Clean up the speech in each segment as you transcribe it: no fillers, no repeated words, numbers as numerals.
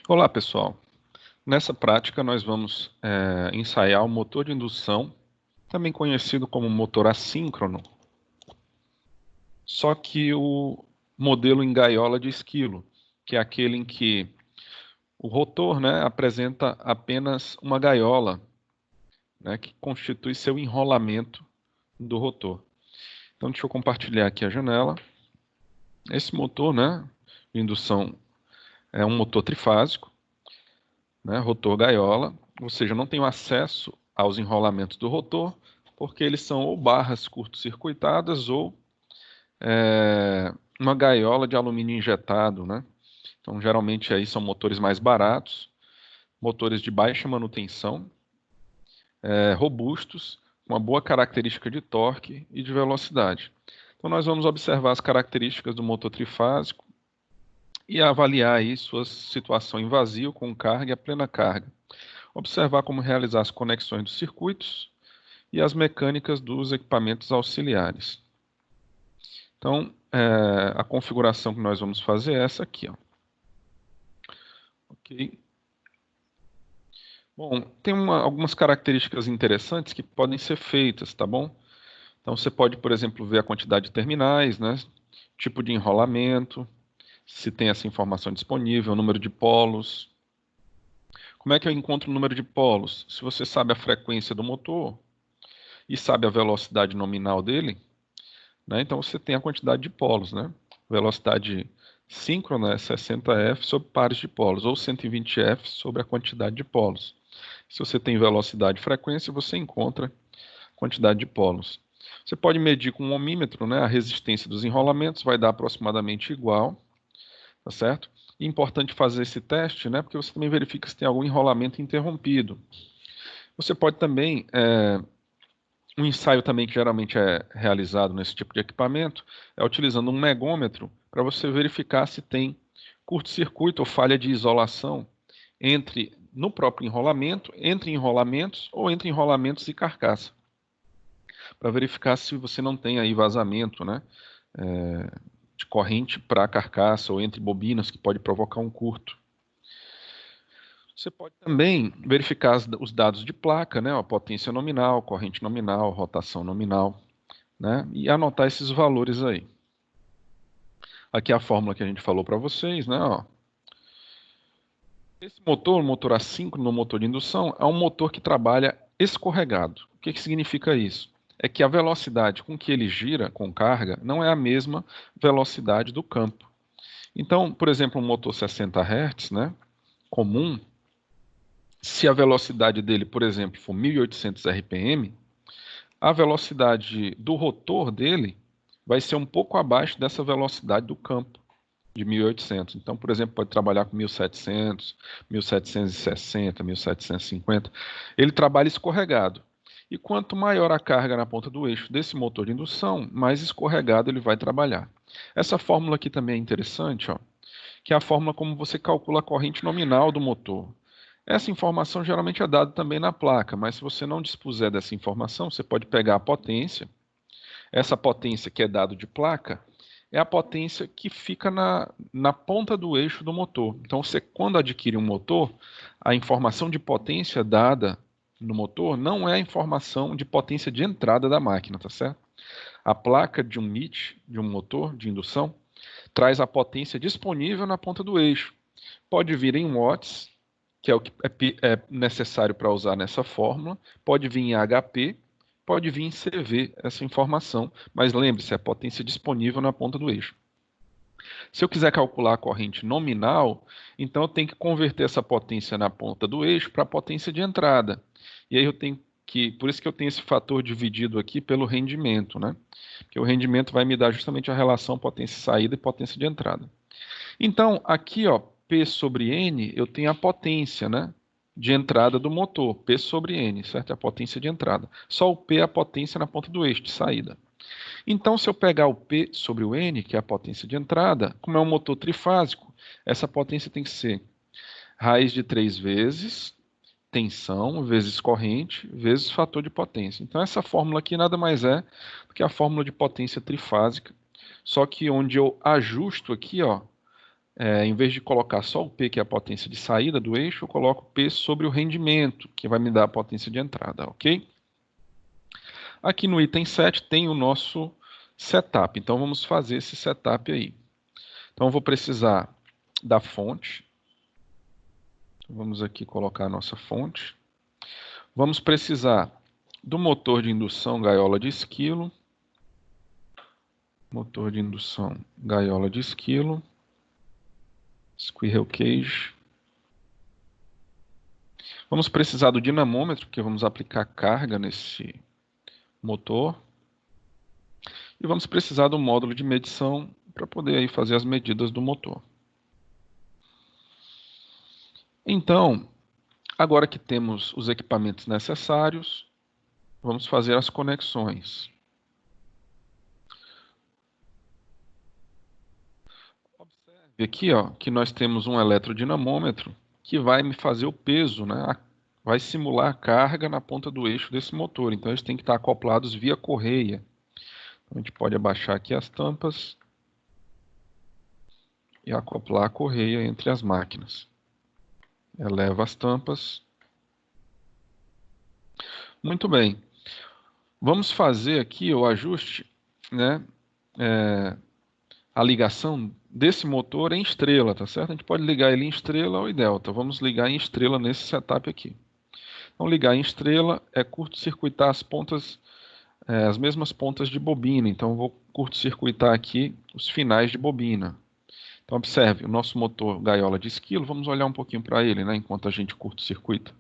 Olá, pessoal. Nessa prática, nós vamos ensaiar o motor de indução, também conhecido como motor assíncrono, só que o modelo em gaiola de esquilo, que é aquele em que o rotor, né, apresenta apenas uma gaiola, né, que constitui seu enrolamento do rotor. Então, deixa eu compartilhar aqui a janela. Esse motor, né, de indução é um motor trifásico, né, rotor gaiola, ou seja, não tenho acesso aos enrolamentos do rotor, porque eles são ou barras curto-circuitadas ou uma gaiola de alumínio injetado, né? Então, geralmente aí são motores mais baratos, motores de baixa manutenção, robustos, com uma boa característica de torque e de velocidade. Então, nós vamos observar as características do motor trifásico e avaliar aí sua situação em vazio, com carga e a plena carga. Observar como realizar as conexões dos circuitos e as mecânicas dos equipamentos auxiliares. Então, a configuração que nós vamos fazer é essa aqui, ó. Ok. Bom, tem algumas características interessantes que podem ser feitas, tá bom? Então, você pode, por exemplo, ver a quantidade de terminais, né? Tipo de enrolamento, se tem essa informação disponível, número de polos. Como é que eu encontro o número de polos? Se você sabe a frequência do motor e sabe a velocidade nominal dele, né? Então você tem a quantidade de polos, né? Velocidade síncrona é 60F sobre pares de polos, ou 120F sobre a quantidade de polos. Se você tem velocidade e frequência, você encontra a quantidade de polos. Você pode medir com um ohmímetro, né? A resistência dos enrolamentos vai dar aproximadamente igual, tá certo? E é importante fazer esse teste, né? Porque você também verifica se tem algum enrolamento interrompido. Você pode também um ensaio também que geralmente é realizado nesse tipo de equipamento é utilizando um negômetro para você verificar se tem curto-circuito ou falha de isolação no próprio enrolamento, entre enrolamentos ou entre enrolamentos e carcaça, para verificar se você não tem aí vazamento, né, de corrente para a carcaça ou entre bobinas que pode provocar um curto. Você pode também verificar os dados de placa, né, a potência nominal, corrente nominal, rotação nominal, né, e anotar esses valores aí. Aqui é a fórmula que a gente falou para vocês, né, ó. Esse motor, o motor assíncrono, o motor de indução, é um motor que trabalha escorregado. O que significa isso? É que a velocidade com que ele gira com carga não é a mesma velocidade do campo. Então, por exemplo, um motor 60 Hz, né, comum, se a velocidade dele, por exemplo, for 1.800 RPM, a velocidade do rotor dele vai ser um pouco abaixo dessa velocidade do campo, de 1.800. Então, por exemplo, pode trabalhar com 1.700, 1.760, 1.750. Ele trabalha escorregado. E quanto maior a carga na ponta do eixo desse motor de indução, mais escorregado ele vai trabalhar. Essa fórmula aqui também é interessante, ó, que é a fórmula como você calcula a corrente nominal do motor. Essa informação geralmente é dada também na placa, mas se você não dispuser dessa informação, você pode pegar a potência. Essa potência que é dado de placa é a potência que fica na ponta do eixo do motor. Então, você, quando adquire um motor, a informação de potência dada no motor não é a informação de potência de entrada da máquina, tá certo? A placa de um MIT, de um motor de indução, traz a potência disponível na ponta do eixo. Pode vir em watts, que é o que é necessário para usar nessa fórmula, pode vir em HP, pode vir em CV essa informação, mas lembre-se, é a potência disponível na ponta do eixo. Se eu quiser calcular a corrente nominal, então eu tenho que converter essa potência na ponta do eixo para a potência de entrada. E aí eu tenho que, por isso que eu tenho esse fator dividido aqui pelo rendimento, né? Porque o rendimento vai me dar justamente a relação potência saída e potência de entrada. Então, aqui, ó, P sobre N, eu tenho a potência, né, de entrada do motor, P sobre N, certo? É a potência de entrada. Só o P é a potência na ponta do eixo de saída. Então, se eu pegar o P sobre o N, que é a potência de entrada, como é um motor trifásico, essa potência tem que ser raiz de 3 vezes tensão, vezes corrente, vezes fator de potência. Então, essa fórmula aqui nada mais é do que a fórmula de potência trifásica, só que onde eu ajusto aqui, ó, em vez de colocar só o P, que é a potência de saída do eixo, eu coloco P sobre o rendimento, que vai me dar a potência de entrada, ok? Aqui no item 7 tem o nosso setup, então vamos fazer esse setup aí. Então eu vou precisar da fonte. Vamos aqui colocar a nossa fonte. Vamos precisar do motor de indução gaiola de esquilo. Motor de indução gaiola de esquilo. Squirrel cage. Vamos precisar do dinamômetro, porque vamos aplicar carga nesse motor. E vamos precisar do módulo de medição para poder aí fazer as medidas do motor. Então, agora que temos os equipamentos necessários, vamos fazer as conexões. Observe aqui, ó, que nós temos um eletrodinamômetro que vai me fazer o peso, né? Vai simular a carga na ponta do eixo desse motor. Então, eles têm que estar acoplados via correia. Então, a gente pode abaixar aqui as tampas e acoplar a correia entre as máquinas. Eleva as tampas. Muito bem. Vamos fazer aqui o ajuste, né? A ligação desse motor em estrela, tá certo? A gente pode ligar ele em estrela ou em delta. Vamos ligar em estrela nesse setup aqui. Então, ligar em estrela é curto-circuitar as pontas, as mesmas pontas de bobina. Então, eu vou curto-circuitar aqui os finais de bobina. Então, observe, o nosso motor gaiola de esquilo, vamos olhar um pouquinho para ele, né, enquanto a gente curto-circuita.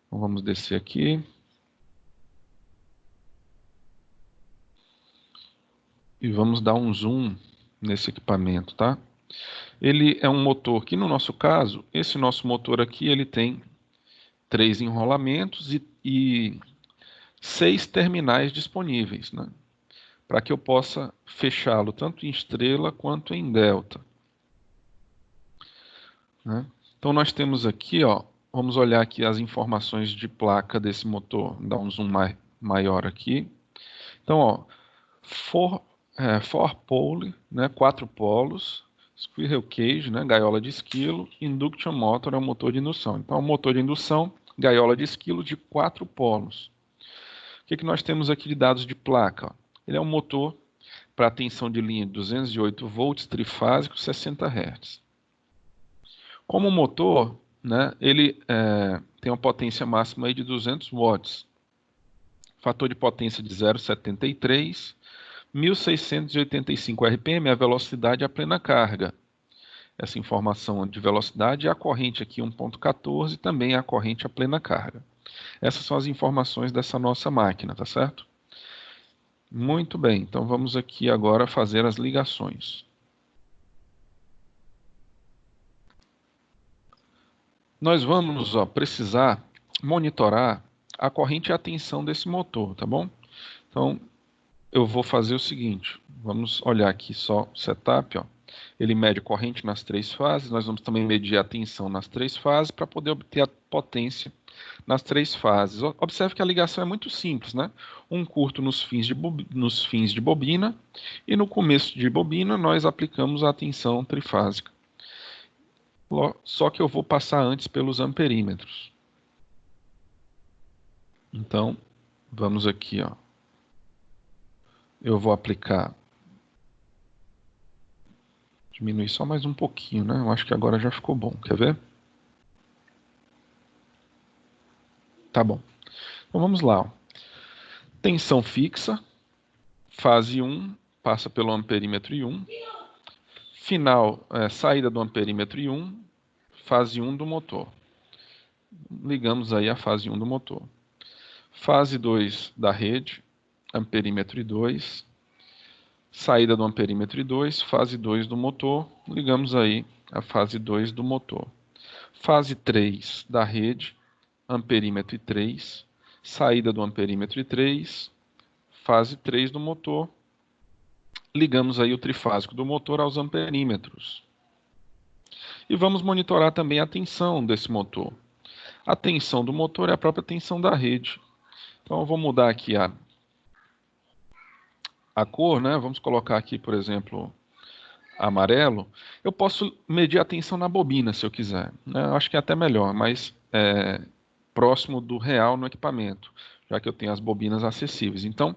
Então, vamos descer aqui. E vamos dar um zoom nesse equipamento, tá? Ele é um motor que, no nosso caso, esse nosso motor aqui, ele tem 3 enrolamentos e 6 terminais disponíveis, né? Para que eu possa fechá-lo tanto em estrela quanto em delta, né? Então nós temos aqui, ó, vamos olhar aqui as informações de placa desse motor, dar um zoom maior aqui. Então, ó, 4 pole, né, 4 polos, squirrel cage, né, gaiola de esquilo, induction motor é o motor de indução. Então, o motor de indução, gaiola de esquilo de 4 polos. O que nós temos aqui de dados de placa? Ele é um motor para tensão de linha de 208 volts, trifásico, 60 Hz. Como motor, né, ele tem uma potência máxima aí de 200 watts. Fator de potência de 0,73, 1.685 RPM é a velocidade à plena carga. Essa informação de velocidade é a corrente aqui 1.14, também é a corrente à plena carga. Essas são as informações dessa nossa máquina, tá certo? Muito bem, então vamos aqui agora fazer as ligações. Nós vamos precisar monitorar a corrente e a tensão desse motor, tá bom? Então, eu vou fazer o seguinte, vamos olhar aqui só o setup, ó. Ele mede corrente nas 3 fases, nós vamos também medir a tensão nas 3 fases para poder obter a potência nas 3 fases. Observe que a ligação é muito simples, né? Um curto nos fins de bobina e no começo de bobina nós aplicamos a tensão trifásica. Só que eu vou passar antes pelos amperímetros. Então, vamos aqui, ó. Eu vou aplicar, diminuir só mais um pouquinho, né? Eu acho que agora já ficou bom. Quer ver? Tá bom. Então vamos lá, ó. Tensão fixa, fase 1, passa pelo amperímetro I1. Final, saída do amperímetro I1, fase 1 do motor. Ligamos aí a fase 1 do motor. Fase 2 da rede, amperímetro I2. Saída do amperímetro I2, fase 2 do motor. Ligamos aí a fase 2 do motor. Fase 3 da rede, amperímetro I3. Saída do amperímetro I3, fase 3 do motor. Ligamos aí o trifásico do motor aos amperímetros. E vamos monitorar também a tensão desse motor. A tensão do motor é a própria tensão da rede. Então eu vou mudar aqui a cor, né? Vamos colocar aqui, por exemplo, amarelo, eu posso medir a tensão na bobina, se eu quiser, né? Eu acho que é até melhor, mas próximo do real no equipamento, já que eu tenho as bobinas acessíveis. Então,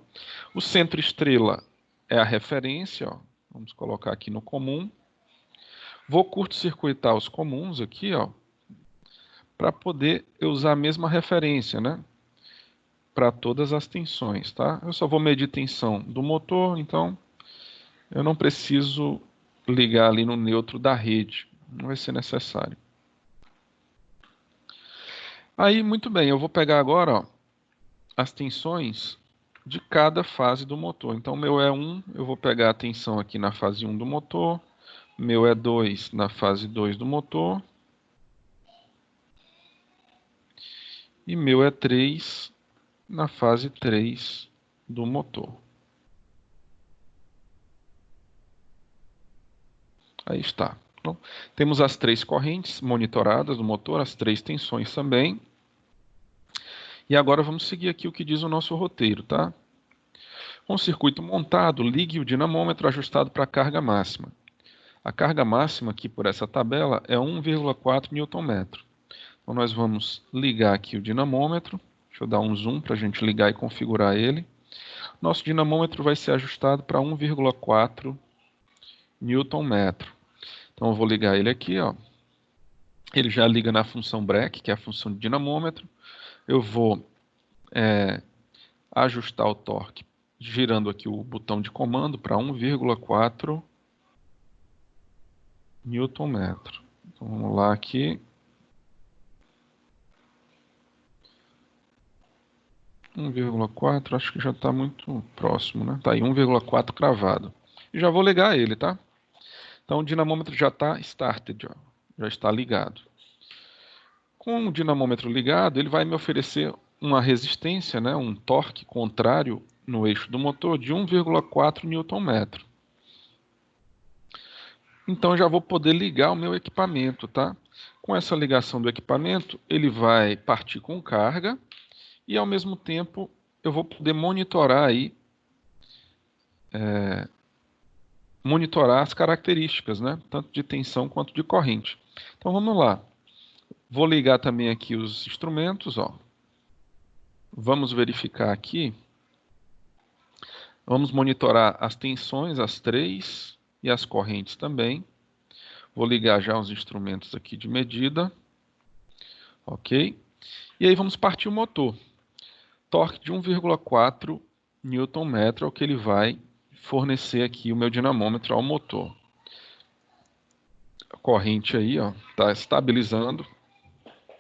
o centro estrela é a referência, ó. Vamos colocar aqui no comum. Vou curto-circuitar os comuns aqui, ó, para poder eu usar a mesma referência, né? Para todas as tensões, tá? Eu só vou medir tensão do motor, então eu não preciso ligar ali no neutro da rede, não vai ser necessário. Aí, muito bem, eu vou pegar agora, ó, as tensões de cada fase do motor. Então, meu E1, eu vou pegar a tensão aqui na fase 1 do motor, meu E2 na fase 2 do motor, e meu E3 na fase 3 do motor. Aí está. Então, temos as 3 correntes monitoradas do motor, as 3 tensões também. E agora vamos seguir aqui o que diz o nosso roteiro, tá? Com o circuito montado, ligue o dinamômetro ajustado para a carga máxima. A carga máxima aqui por essa tabela é 1,4 Nm. Então nós vamos ligar aqui o dinamômetro. Deixa eu dar um zoom para a gente ligar e configurar ele. Nosso dinamômetro vai ser ajustado para 1,4 Nm. Então eu vou ligar ele aqui, ó. Ele já liga na função break, que é a função de dinamômetro. Eu vou ajustar o torque girando aqui o botão de comando para 1,4 Nm. Então, vamos lá aqui. 1,4, acho que já está muito próximo, né? Tá aí, 1,4 cravado. E já vou ligar ele, tá? Então o dinamômetro já está started, ó, já está ligado. Com o dinamômetro ligado, ele vai me oferecer uma resistência, né, um torque contrário no eixo do motor de 1,4 Nm. Então eu já vou poder ligar o meu equipamento, tá? Com essa ligação do equipamento, ele vai partir com carga e ao mesmo tempo eu vou poder monitorar aí as características, né? Tanto de tensão quanto de corrente. Então vamos lá. Vou ligar também aqui os instrumentos, ó. Vamos verificar aqui. Vamos monitorar as tensões, as 3, e as correntes também. Vou ligar já os instrumentos aqui de medida. Ok? E aí vamos partir o motor. Torque de 1,4 Nm é o que ele vai fornecer aqui o meu dinamômetro ao motor. A corrente aí, ó, está estabilizando.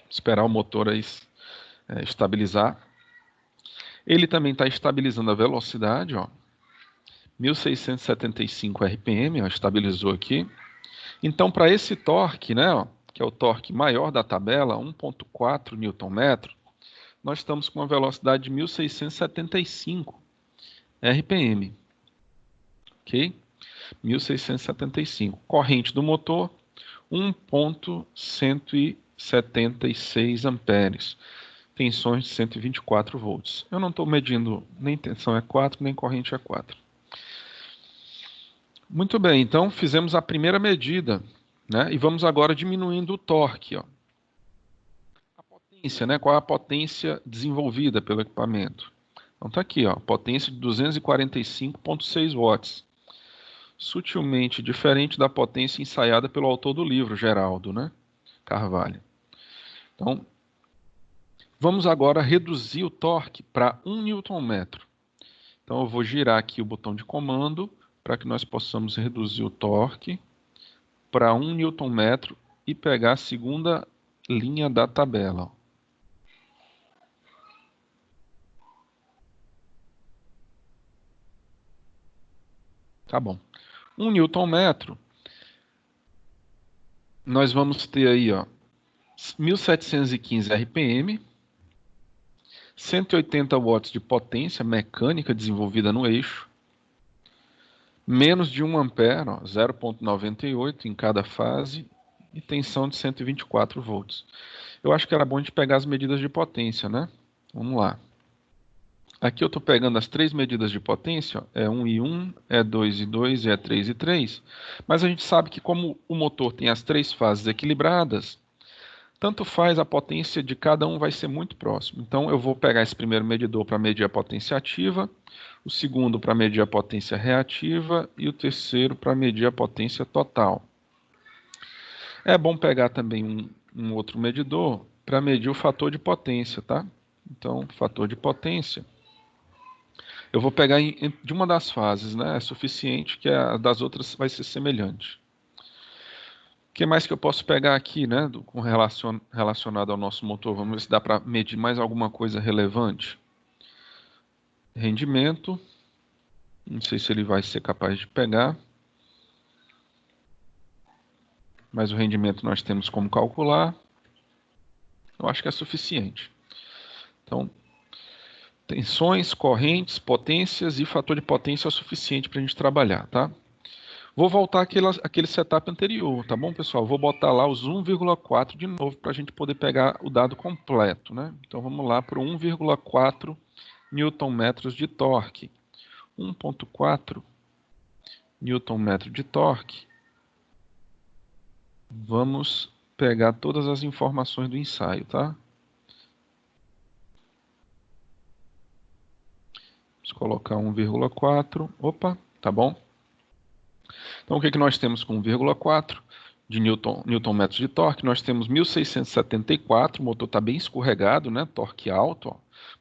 Esperar o motor aí estabilizar. Ele também está estabilizando a velocidade, ó, 1675 RPM, ó, estabilizou aqui. Então, para esse torque, né, ó, que é o torque maior da tabela, 1,4 Nm, nós estamos com uma velocidade de 1675 RPM. Ok? 1675. Corrente do motor, 1,176 amperes. Tensões de 124 volts. Eu não estou medindo nem tensão é 4, nem corrente é 4. Muito bem, então fizemos a primeira medida, né? E vamos agora diminuindo o torque, ó. A potência, né? Qual é a potência desenvolvida pelo equipamento? Então tá aqui, ó, potência de 245,6 watts. Sutilmente diferente da potência ensaiada pelo autor do livro, Geraldo, né? Carvalho. Então, vamos agora reduzir o torque para 1 Nm. Então eu vou girar aqui o botão de comando para que nós possamos reduzir o torque para 1 Nm e pegar a segunda linha da tabela. Tá bom. 1 Nm, nós vamos ter aí, ó, 1715 RPM, 180 watts de potência mecânica desenvolvida no eixo, menos de 1 ampere, 0,98 em cada fase, e tensão de 124 volts. Eu acho que era bom a gente pegar as medidas de potência, né? Vamos lá. Aqui eu estou pegando as três medidas de potência, ó, é 1 e 1, é 2 e 2 e é 3 e 3. Mas a gente sabe que como o motor tem as três fases equilibradas, tanto faz, a potência de cada um vai ser muito próximo. Então eu vou pegar esse primeiro medidor para medir a potência ativa, o segundo para medir a potência reativa e o terceiro para medir a potência total. É bom pegar também um outro medidor para medir o fator de potência, tá? Então, fator de potência. Eu vou pegar de uma das fases, né? É suficiente que a das outras vai ser semelhante. O que mais que eu posso pegar aqui, né? Relacionado ao nosso motor? Vamos ver se dá para medir mais alguma coisa relevante. Rendimento. Não sei se ele vai ser capaz de pegar. Mas o rendimento nós temos como calcular. Eu acho que é suficiente. Então, tensões, correntes, potências e fator de potência é o suficiente para a gente trabalhar, tá? Vou voltar àquele setup anterior, tá bom, pessoal? Vou botar lá os 1,4 de novo para a gente poder pegar o dado completo, né? Então vamos lá para o 1,4 Nm de torque. 1,4 Nm de torque. Vamos pegar todas as informações do ensaio, tá? Vamos colocar 1,4. Opa, tá bom? Então, o que nós temos com 1,4 de Newton-metros de torque? Nós temos 1.674, o motor está bem escorregado, né? Torque alto, ó,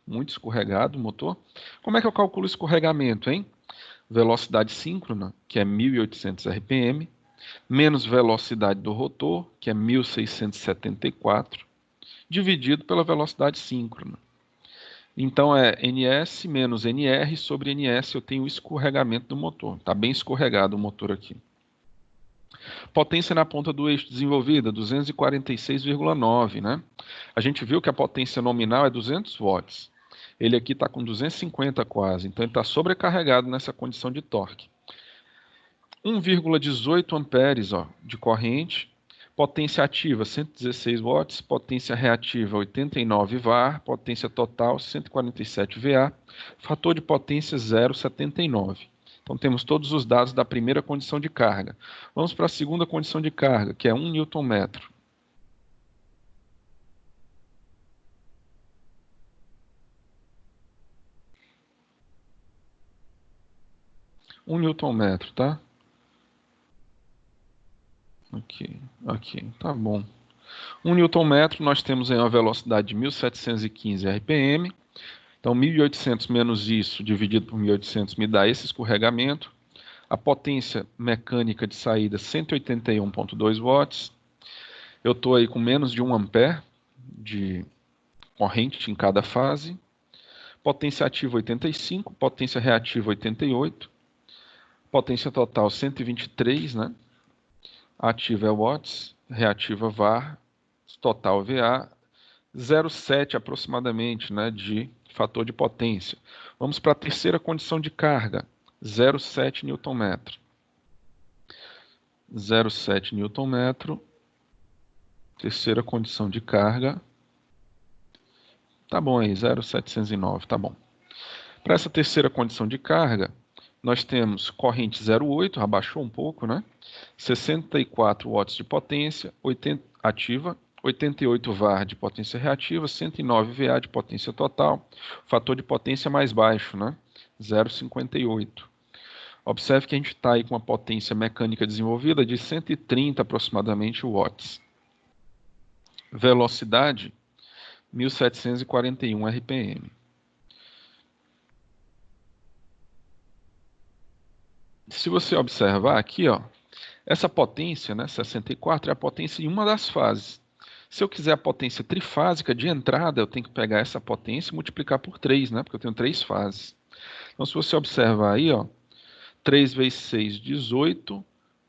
muito escorregado o motor. Como é que eu calculo o escorregamento, hein? Velocidade síncrona, que é 1.800 RPM, menos velocidade do rotor, que é 1.674, dividido pela velocidade síncrona. Então é NS menos NR sobre NS, eu tenho o escorregamento do motor. Está bem escorregado o motor aqui. Potência na ponta do eixo desenvolvida, 246,9, né? A gente viu que a potência nominal é 200 watts. Ele aqui está com 250 quase, então ele está sobrecarregado nessa condição de torque. 1,18 amperes ó, de corrente, potência ativa 116 watts, potência reativa 89 var, potência total 147 VA, fator de potência 0,79. Então temos todos os dados da primeira condição de carga. Vamos para a segunda condição de carga, que é 1 Nm. 1 Nm, tá? Aqui, tá bom. 1 Nm nós temos aí uma velocidade de 1.715 RPM. Então, 1.800 menos isso, dividido por 1.800, me dá esse escorregamento. A potência mecânica de saída, 181,2 watts. Eu estou aí com menos de 1 ampere de corrente em cada fase. Potência ativa, 85. Potência reativa, 88. Potência total, 123, né? Ativa é watts, reativa var, total VA, 0,7 aproximadamente, né, de fator de potência. Vamos para a terceira condição de carga, 0,7 Nm. 0,7 Nm, terceira condição de carga. Tá bom aí, 0,709, tá bom. Para essa terceira condição de carga, nós temos corrente 0,8, abaixou um pouco, né? 64 watts de potência, 80, ativa, 88 var de potência reativa, 109 VA de potência total, fator de potência mais baixo, né? 0,58. Observe que a gente está aí com uma potência mecânica desenvolvida de 130 aproximadamente watts. Velocidade, 1.741 RPM. Se você observar aqui, ó, essa potência, né, 64, é a potência em uma das fases. Se eu quiser a potência trifásica de entrada, eu tenho que pegar essa potência e multiplicar por 3, né, porque eu tenho 3 fases. Então, se você observar aí, ó, 3 vezes 6, 18,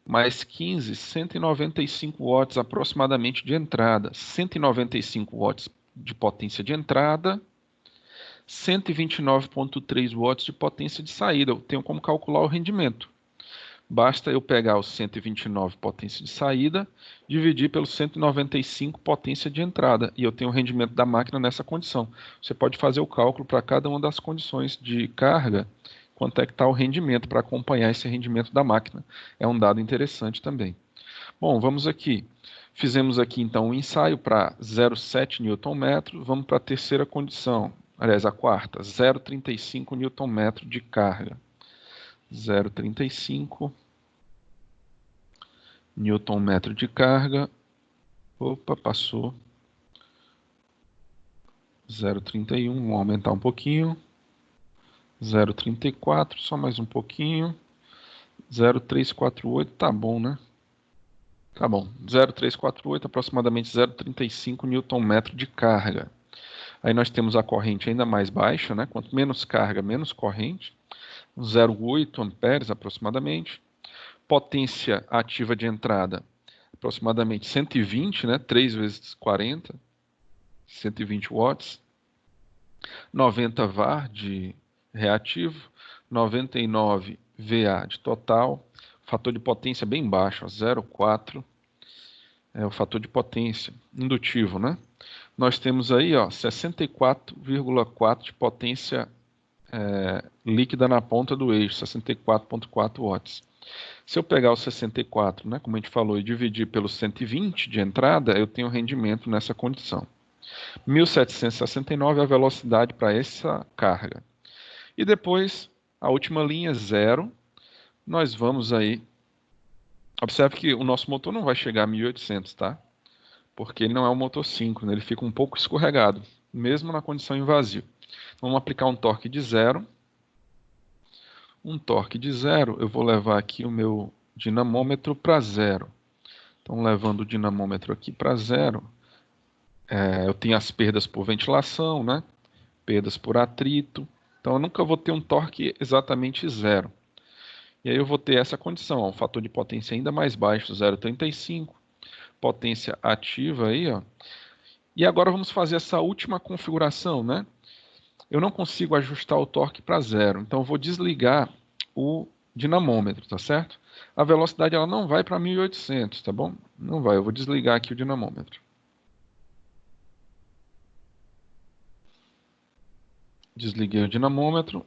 mais 15, 195 watts aproximadamente de entrada. 195 watts de potência de entrada, 129,3 watts de potência de saída. Eu tenho como calcular o rendimento. Basta eu pegar os 129 potência de saída, dividir pelo 195 potência de entrada, e eu tenho o rendimento da máquina nessa condição. Você pode fazer o cálculo para cada uma das condições de carga, quanto é que está o rendimento para acompanhar esse rendimento da máquina. É um dado interessante também. Bom, vamos aqui. Fizemos aqui então um ensaio para 0,7 Nm, vamos para a terceira condição, aliás, a quarta, 0,35 Nm de carga. 0,35 Nm de carga. Opa, passou. 0,31, vamos aumentar um pouquinho. 0,34, só mais um pouquinho. 0,348, tá bom, né? Tá bom, 0,348, aproximadamente 0,35 Nm de carga. Aí nós temos a corrente ainda mais baixa, né? Quanto menos carga, menos corrente. 0,8 amperes aproximadamente. Potência ativa de entrada, aproximadamente 120, né? 3 vezes 40, 120 watts. 90 VAR de reativo, 99 VA de total. Fator de potência bem baixo, 0,4 é o fator de potência indutivo, né? Nós temos aí, ó, 64,4 de potência líquida na ponta do eixo, 64,4 watts. Se eu pegar o 64, né, como a gente falou, e dividir pelo 120 de entrada, eu tenho rendimento nessa condição. 1769 é a velocidade para essa carga. E depois, a última linha, 0, nós vamos aí. Observe que o nosso motor não vai chegar a 1800, tá? Porque ele não é um motor 5, né? Ele fica um pouco escorregado, mesmo na condição em vazio. Vamos aplicar um torque de 0. Um torque de 0, eu vou levar aqui o meu dinamômetro para 0. Então, levando o dinamômetro aqui para 0, eu tenho as perdas por ventilação, né? Perdas por atrito. Então, eu nunca vou ter um torque exatamente 0. E aí eu vou ter essa condição, ó, um fator de potência ainda mais baixo, 0,35, potência ativa aí, ó. E agora vamos fazer essa última configuração, né? Eu não consigo ajustar o torque para 0, então eu vou desligar o dinamômetro, tá certo? A velocidade ela não vai para 1800, tá bom? Não vai, eu vou desligar aqui o dinamômetro. Desliguei o dinamômetro.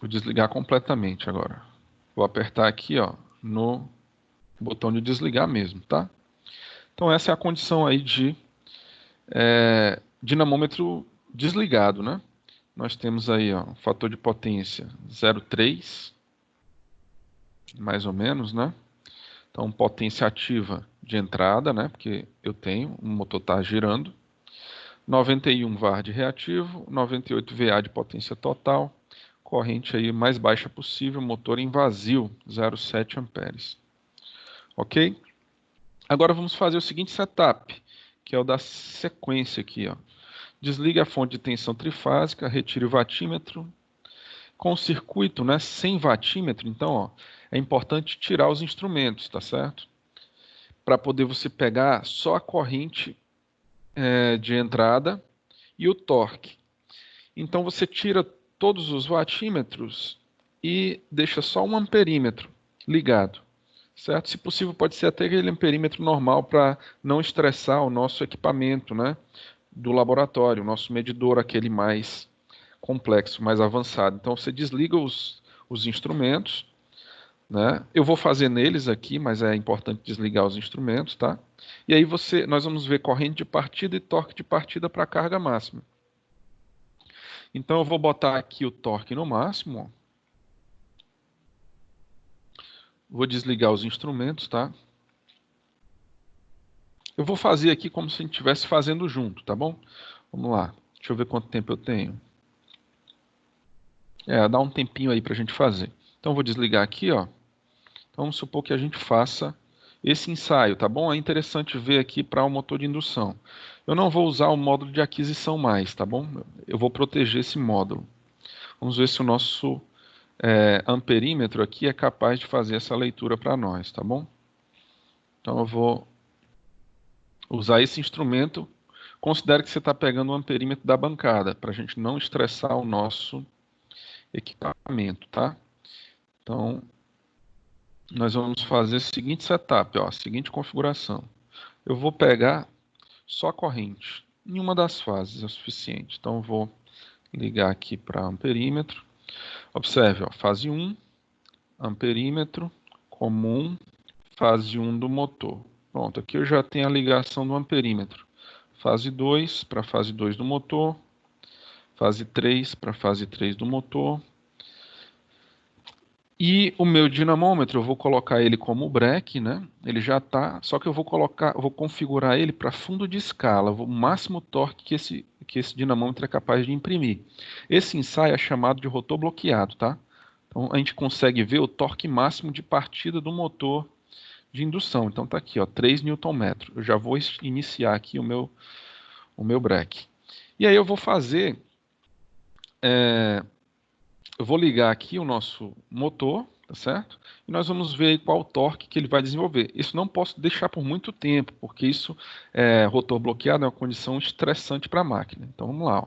Vou desligar completamente agora. Vou apertar aqui, ó, no botão de desligar mesmo, tá? Então essa é a condição aí de dinamômetro desligado, né? Nós temos aí, ó, fator de potência 0,3, mais ou menos, né? Então potência ativa de entrada, né? Porque eu tenho, o motor está girando. 91 VAR de reativo, 98 VA de potência total, corrente aí mais baixa possível, motor em vazio, 0,7 amperes. Ok? Agora vamos fazer o seguinte setup, que é o da sequência aqui, ó. Desligue a fonte de tensão trifásica, retire o vatímetro. Com o circuito, né, sem vatímetro, então, ó, é importante tirar os instrumentos, tá certo? Para poder você pegar só a corrente de entrada e o torque. Então você tira todos os vatímetros e deixa só um amperímetro ligado, certo? Se possível, pode ser até aquele amperímetro normal para não estressar o nosso equipamento, né, do laboratório, o nosso medidor, aquele mais complexo, mais avançado. Então você desliga os instrumentos, né? Eu vou fazer neles aqui, mas é importante desligar os instrumentos, tá? E aí nós vamos ver corrente de partida e torque de partida para a carga máxima. Então eu vou botar aqui o torque no máximo, ó. Vou desligar os instrumentos, tá? Eu vou fazer aqui como se a gente estivesse fazendo junto, tá bom? Vamos lá. Deixa eu ver quanto tempo eu tenho. Dá um tempinho aí para a gente fazer. Então eu vou desligar aqui, ó. Então, vamos supor que a gente faça esse ensaio, tá bom? É interessante ver aqui para o motor de indução. Eu não vou usar o módulo de aquisição mais, tá bom? Eu vou proteger esse módulo. Vamos ver se o nosso amperímetro aqui é capaz de fazer essa leitura para nós, tá bom? Então eu vou usar esse instrumento Considere que você está pegando o amperímetro da bancada, para a gente não estressar o nosso equipamento, tá? Então, nós vamos fazer o seguinte setup, ó, a seguinte configuração. Eu vou pegar só a corrente, em uma das fases é o suficiente. Então, eu vou ligar aqui para amperímetro. Observe, ó, fase 1, amperímetro, comum, fase 1 do motor. Pronto, aqui eu já tenho a ligação do amperímetro. Fase 2 para fase 2 do motor, fase 3 para fase 3 do motor. E o meu dinamômetro, eu vou colocar ele como break, né? Ele já está, só que eu vou configurar ele para fundo de escala, o máximo torque que esse dinamômetro é capaz de imprimir. Esse ensaio é chamado de rotor bloqueado, tá? Então a gente consegue ver o torque máximo de partida do motor de indução. Então tá aqui, ó, 3 Nm. Eu já vou iniciar aqui o meu break. E aí eu vou fazer, eu vou ligar aqui o nosso motor, tá certo? E nós vamos ver aí qual o torque que ele vai desenvolver. Isso não posso deixar por muito tempo, porque isso, rotor bloqueado, é uma condição estressante para a máquina. Então vamos lá, ó.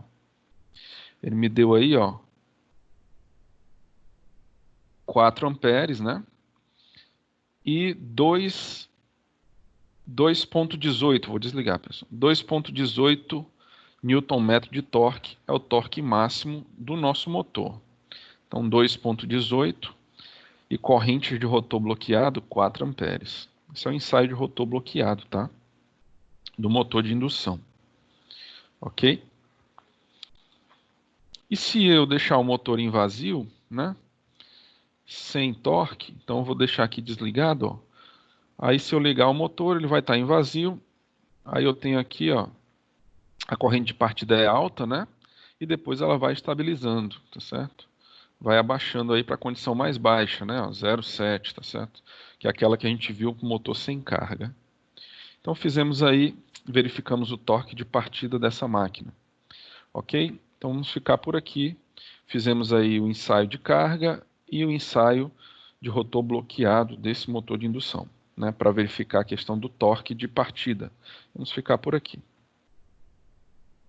Ele me deu aí, ó, 4 amperes, né? E 2,18, vou desligar, pessoal. 2,18 Nm de torque é o torque máximo do nosso motor. Então 2,18 e corrente de rotor bloqueado 4 amperes. Esse é o ensaio de rotor bloqueado, tá? Do motor de indução. Ok? E se eu deixar o motor em vazio, né? Sem torque, então eu vou deixar aqui desligado, ó. Aí se eu ligar o motor, ele vai estar em vazio. Aí eu tenho aqui, ó, a corrente de partida é alta, né? E depois ela vai estabilizando, tá certo? Vai abaixando aí para a condição mais baixa, né? 0,7, tá certo? Que é aquela que a gente viu com o motor sem carga. Então fizemos aí, verificamos o torque de partida dessa máquina. Ok? Então vamos ficar por aqui. Fizemos aí o ensaio de carga e o ensaio de rotor bloqueado desse motor de indução, né? Para verificar a questão do torque de partida. Vamos ficar por aqui.